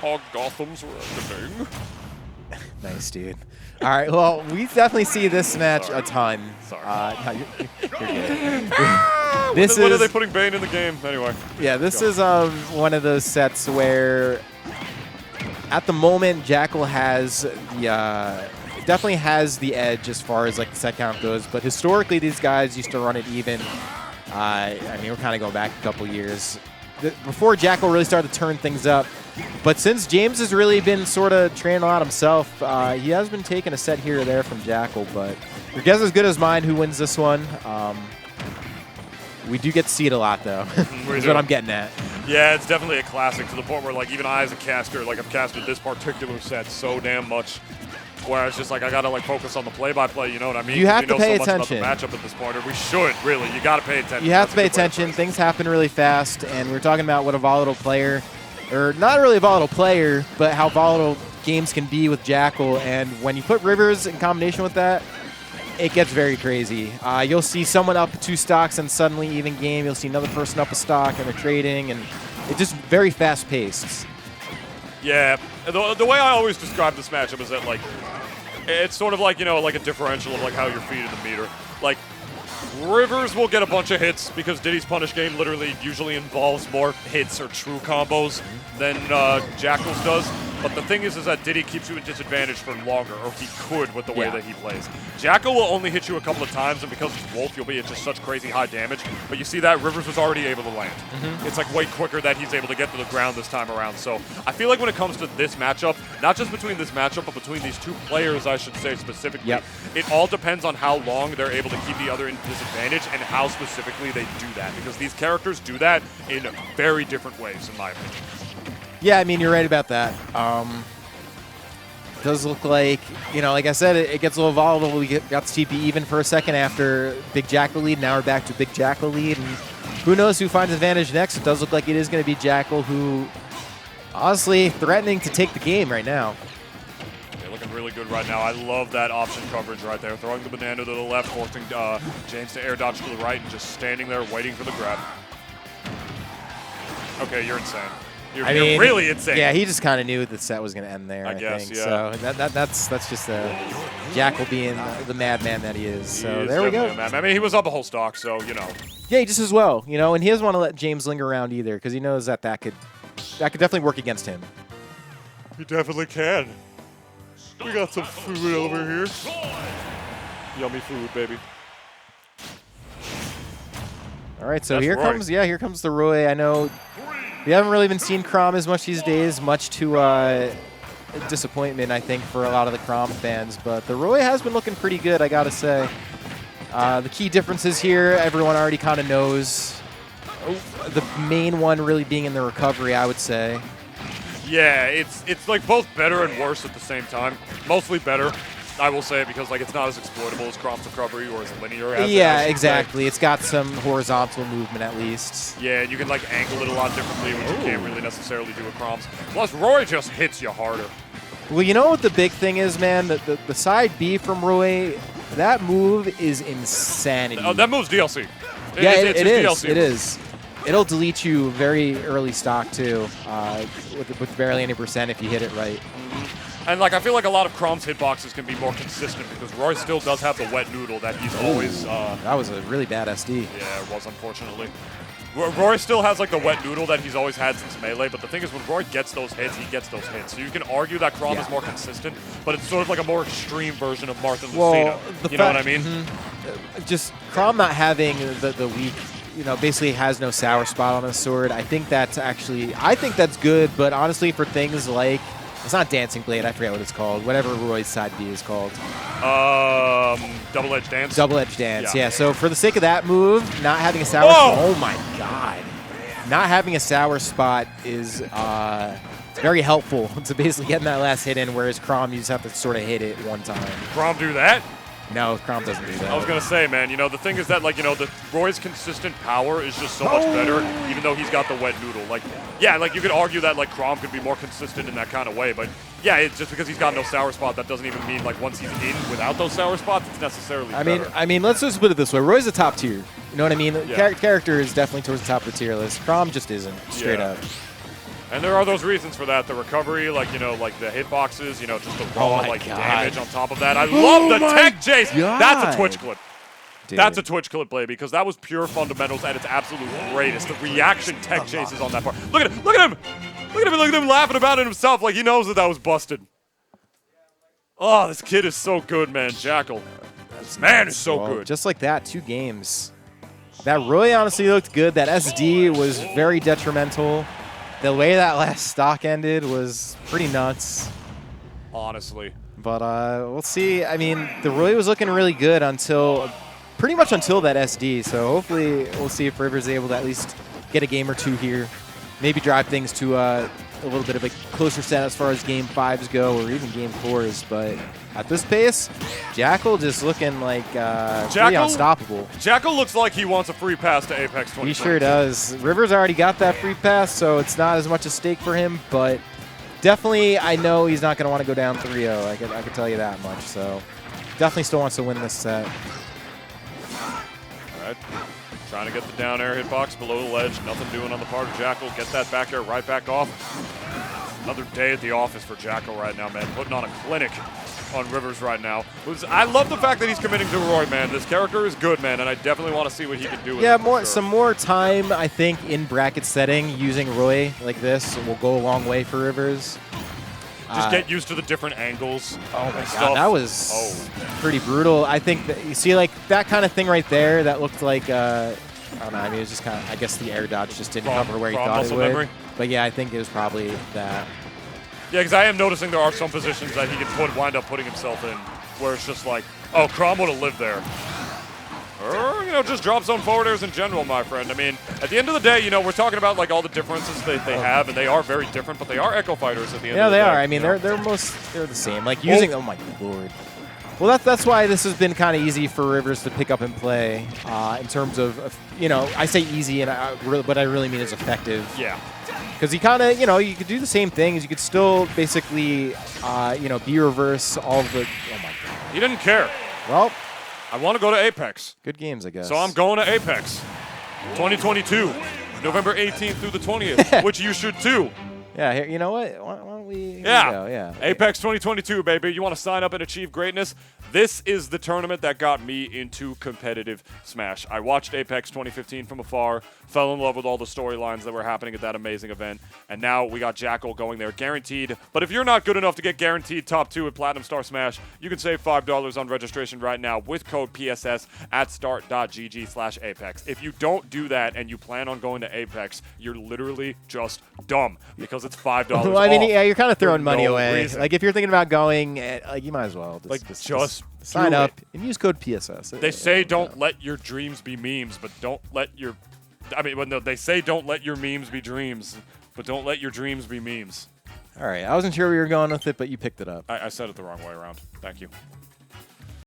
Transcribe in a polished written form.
Our Gotham's reckoning. Nice, dude. All right, well, we definitely see this match a ton. Sorry. No, you're good. When are they putting Bane in the game? Anyway. Yeah, this is one of those sets where, at the moment, Jakal has the definitely has the edge as far as like the set count goes. But historically, these guys used to run it even. I mean, we're kind of going back a couple years before Jakal really started to turn things up. But since James has really been sort of training a lot himself, he has been taking a set here or there from Jakal. But your guess is as good as mine who wins this one. We do get to see it a lot, though. That's what I'm getting at. Yeah, it's definitely a classic to the point where, like, even I as a caster, like, I've casted this particular set so damn much where it's just like I gotta like focus on the play-by-play. You know what I mean? You have to pay so attention. Much about the matchup at this point, or we should really. You gotta pay attention. You have to pay attention. Things happen really fast, and we're talking about what a volatile player, or not really a volatile player, but how volatile games can be with Jakal. And when you put Rivers in combination with that, it gets very crazy. You'll see someone up 2 stocks and suddenly even game. You'll see another person up a stock and they're trading, and it's just very fast-paced. Yeah, the way I always describe this matchup is that like it's sort of like, you know, like a differential of like how you're feeding the meter. Like Rivers will get a bunch of hits because Diddy's punish game literally usually involves more hits or true combos than Jakal's does. But the thing is that Diddy keeps you at disadvantage for longer, or he could with the way that he plays. Jakal will only hit you a couple of times, and because it's Wolf, you'll be at just such crazy high damage. But you see that Rivers was already able to land. It's like way quicker that he's able to get to the ground this time around. So I feel like when it comes to this matchup, not just between this matchup, but between these two players, I should say specifically, it all depends on how long they're able to keep the other in disadvantage and how specifically they do that. Because these characters do that in very different ways, in my opinion. Yeah, I mean, you're right about that. Does look like, you know, like I said, it gets a little volatile. We got the TP even for a second after big Jakal lead. Now we're back to big Jakal lead. And who knows who finds advantage next? It does look like it is going to be Jakal, who honestly threatening to take the game right now. They're looking really good right now. I love that option coverage right there. Throwing the banana to the left, forcing James to air dodge to the right, and just standing there waiting for the grab. Okay, you're insane. You're really insane. Yeah, he just kind of knew the set was going to end there, I guess, think. yeah. So that's just Jakal being the madman that he is. So there we go. I mean, he was up a whole stock, so, you know. Yeah, he just as well, you know, and he doesn't want to let James linger around either because he knows that could definitely work against him. He definitely can. We got some food over here. Yummy food, baby. All right, so here comes the Roy. I know we haven't really been seeing Chrom as much these days, much to disappointment, I think, for a lot of the Chrom fans. But the Roy has been looking pretty good, I gotta say. The key differences here, everyone already kind of knows. The main one really being in the recovery, I would say. Yeah, it's like both better and worse at the same time. Mostly better, I will say, because like it's not as exploitable as Chrom's recovery or as linear as exactly. It's got some horizontal movement at least. Yeah, and you can like angle it a lot differently, which you can't really necessarily do with Chrom's. Plus, Roy just hits you harder. Well, you know what the big thing is, man? The side B from Roy, that move is insanity. Oh, that move's DLC. It is. DLC it is. It'll delete you very early stock, too, with barely any percent if you hit it right. And like I feel like a lot of Chrom's hitboxes can be more consistent because Roy still does have the wet noodle that he's always... that was a really bad SD. Yeah, it was, unfortunately. Roy still has like the wet noodle that he's always had since Melee, but the thing is when Roy gets those hits, he gets those hits. So you can argue that Chrom is more consistent, but it's sort of like a more extreme version of Martha Lucina. You know what I mean? Just Chrom not having the weak... You know, basically has no sour spot on his sword. I think that's good, but honestly, for things like, it's not Dancing Blade, I forget what it's called, whatever Roy's side B is called. Double-edged dance? Double-edged dance, yeah. So for the sake of that move, not having a sour spot, oh my god. Not having a sour spot is very helpful to basically getting that last hit in, whereas Chrom, you just have to sort of hit it one time. Chrom do that? No, Chrom doesn't do that. I was going to say, man, you know, the thing is that, like, you know, Roy's consistent power is just so much better, even though he's got the wet noodle. Like, yeah, like, you could argue that, like, Chrom could be more consistent in that kind of way, but, yeah, it's just because he's got no sour spot, that doesn't even mean, like, once he's in without those sour spots, it's necessarily better. I mean, let's just put it this way. Roy's a top tier. You know what I mean? Character is definitely towards the top of the tier list. Chrom just isn't, straight up. And there are those reasons for that. The recovery, like, you know, like the hitboxes, you know, just the raw, like, damage on top of that. I love the tech chase. God. That's a Twitch clip. Dude. That's a Twitch clip play because that was pure fundamentals at its absolute greatest. The reaction tech chases on that part. Look at him. Look at him. Look at him. Look at him laughing about it himself like he knows that that was busted. Oh, this kid is so good, man. Jakal. This man is so good. Just like that, 2 games. That really honestly looked good. That SD was very detrimental. The way that last stock ended was pretty nuts. Honestly. But we'll see. I mean, the Roy was looking really good until pretty much until that SD. So hopefully we'll see if Rivers is able to at least get a game or 2 here. Maybe drive things to a little bit of a closer set as far as game 5s go or even game 4s. But at this pace, Jakal just looking like pretty unstoppable. Jakal looks like he wants a free pass to Apex 20. He sure does. Rivers already got that free pass, so it's not as much a stake for him. But definitely, I know he's not going to want to go down 3-0. I can tell you that much. So definitely still wants to win this set. All right. Trying to get the down air hitbox below the ledge. Nothing doing on the part of Jakal. Get that back air right back off. Another day at the office for Jakal right now, man. Putting on a clinic on Rivers right now. I love the fact that he's committing to Roy, man. This character is good, man, and I definitely want to see what he can do with it. Some more time, I think, in bracket setting using Roy like this will go a long way for Rivers. Just get used to the different angles. Oh my God, that was pretty brutal. I think that, you see, like that kind of thing right there. That looked like I don't know. I mean, it was just kind of. I guess the air dodge just didn't cover where he thought it would. Memory. But yeah, I think it was probably that. Yeah, because I am noticing there are some positions that he can wind up putting himself in, where it's just like, oh, Chrom would have lived there. Or, you know, just drop zone forward airs in general, my friend. I mean, at the end of the day, you know, we're talking about like all the differences they have, and they are very different, but they are Echo Fighters at the end of the day. Yeah, they are. I mean, they're the same. Like using, oh my Lord. Well, that's why this has been kind of easy for Rivers to pick up and play in terms of, you know, I say easy, and what I really mean is effective. Yeah. Because he kind of, you know, you could do the same things. You could still basically, you know, be-reverse all of the, oh my God. He didn't care. Well. I want to go to Apex. Good games, I guess. So I'm going to Apex 2022, November 18th through the 20th, which you should too. Yeah, here, you know what? Why don't we? Yeah. Apex 2022, baby. You want to sign up and achieve greatness? This is the tournament that got me into competitive Smash. I watched Apex 2015 from afar, fell in love with all the storylines that were happening at that amazing event, and now we got Jakal going there, guaranteed. But if you're not good enough to get guaranteed top 2 at Platinum Star Smash, you can save $5 on registration right now with code PSS at start.gg/Apex. If you don't do that and you plan on going to Apex, you're literally just dumb because it's $5 Well, I mean, off yeah, you're kind of throwing money no away. reason. Like, if you're thinking about going, like, you might as well. Just sign up and use code PSS. They say don't let your dreams be memes, but don't let your... I mean, well, no, they say don't let your memes be dreams, but don't let your dreams be memes. All right, I wasn't sure where you were going with it, but you picked it up. I said it the wrong way around. Thank you.